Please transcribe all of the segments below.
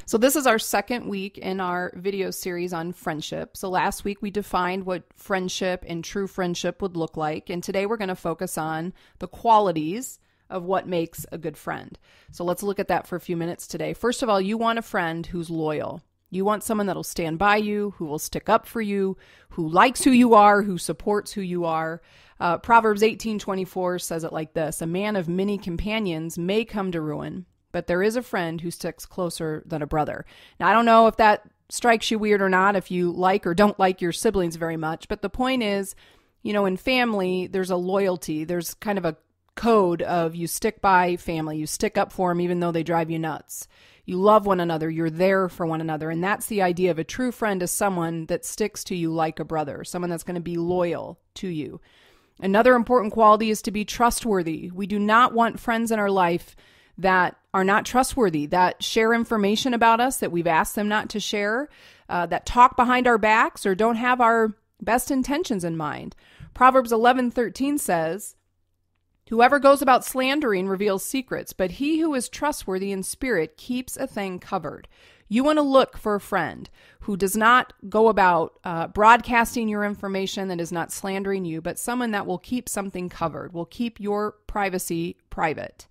So this is our second week in our video series on friendship. So last week we defined what friendship and true friendship would look like. And today we're going to focus on the qualities of what makes a good friend. So let's look at that for a few minutes today. First of all, you want a friend who's loyal. You want someone that'll stand by you, who will stick up for you, who likes who you are, who supports who you are. Proverbs 18:24 says it like this: a man of many companions may come to ruin, but there is a friend who sticks closer than a brother. Now, I don't know if that strikes you weird or not, if you like or don't like your siblings very much, but the point is, in family, there's a loyalty. There's kind of a code of you stick by family. You stick up for them even though they drive you nuts. You love one another. You're there for one another. And that's the idea of a true friend, is someone that sticks to you like a brother, someone that's going to be loyal to you. Another important quality is to be trustworthy. We do not want friends in our life that are not trustworthy, that share information about us that we've asked them not to share, that talk behind our backs or don't have our best intentions in mind. Proverbs 11:13 says, whoever goes about slandering reveals secrets, but he who is trustworthy in spirit keeps a thing covered. You want to look for a friend who does not go about broadcasting your information, that is not slandering you, but someone that will keep something covered, will keep your privacy private.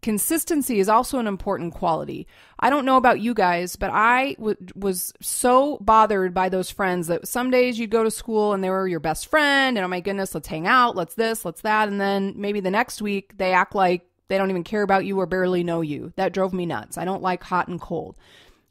Consistency is also an important quality. I don't know about you guys, but I was so bothered by those friends that some days you'd go to school and they were your best friend, and oh my goodness, let's hang out, let's this, let's that, and then maybe the next week they act like they don't even care about you or barely know you. That drove me nuts. I don't like hot and cold.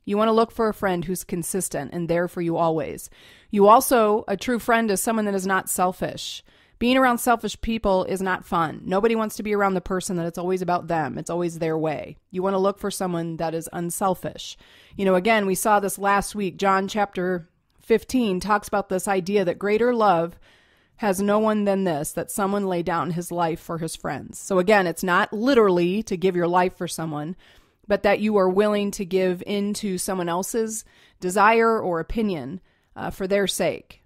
You want to look for a friend who's consistent and there for you always. A true friend is someone that is not selfish. Being around selfish people is not fun. Nobody wants to be around the person that it's always about them. It's always their way. You want to look for someone that is unselfish. Again, we saw this last week. John chapter 15 talks about this idea that greater love has no one than this, that someone lay down his life for his friends. So again, it's not literally to give your life for someone, but that you are willing to give into someone else's desire or opinion for their sake.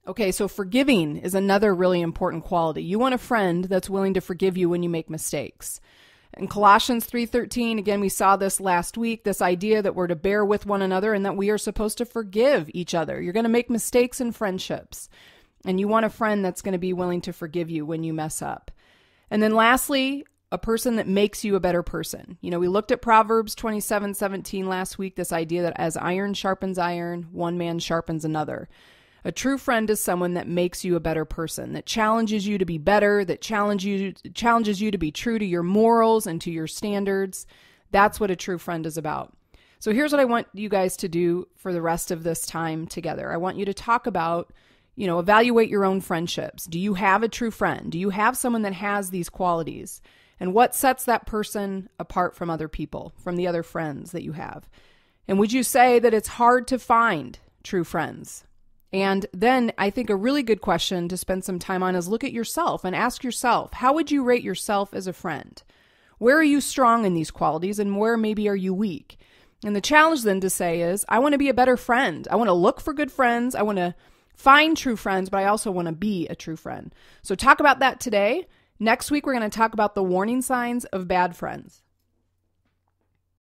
Okay, so forgiving is another really important quality. You want a friend that's willing to forgive you when you make mistakes. In Colossians 3:13, again, we saw this last week, this idea that we're to bear with one another and that we are supposed to forgive each other. You're going to make mistakes in friendships, and you want a friend that's going to be willing to forgive you when you mess up. And then lastly, a person that makes you a better person. We looked at Proverbs 27:17 last week, this idea that as iron sharpens iron, one man sharpens another. A true friend is someone that makes you a better person, that challenges you to be better, that challenges you to be true to your morals and to your standards. That's what a true friend is about. So here's what I want you guys to do for the rest of this time together. I want you to talk about, evaluate your own friendships. Do you have a true friend? Do you have someone that has these qualities? And what sets that person apart from other people, from the other friends that you have? And would you say that it's hard to find true friends? And then I think a really good question to spend some time on is look at yourself and ask yourself, how would you rate yourself as a friend? Where are you strong in these qualities and where maybe are you weak? And the challenge then to say is, I want to be a better friend. I want to look for good friends. I want to find true friends, but I also want to be a true friend. So talk about that today. Next week, we're going to talk about the warning signs of bad friends.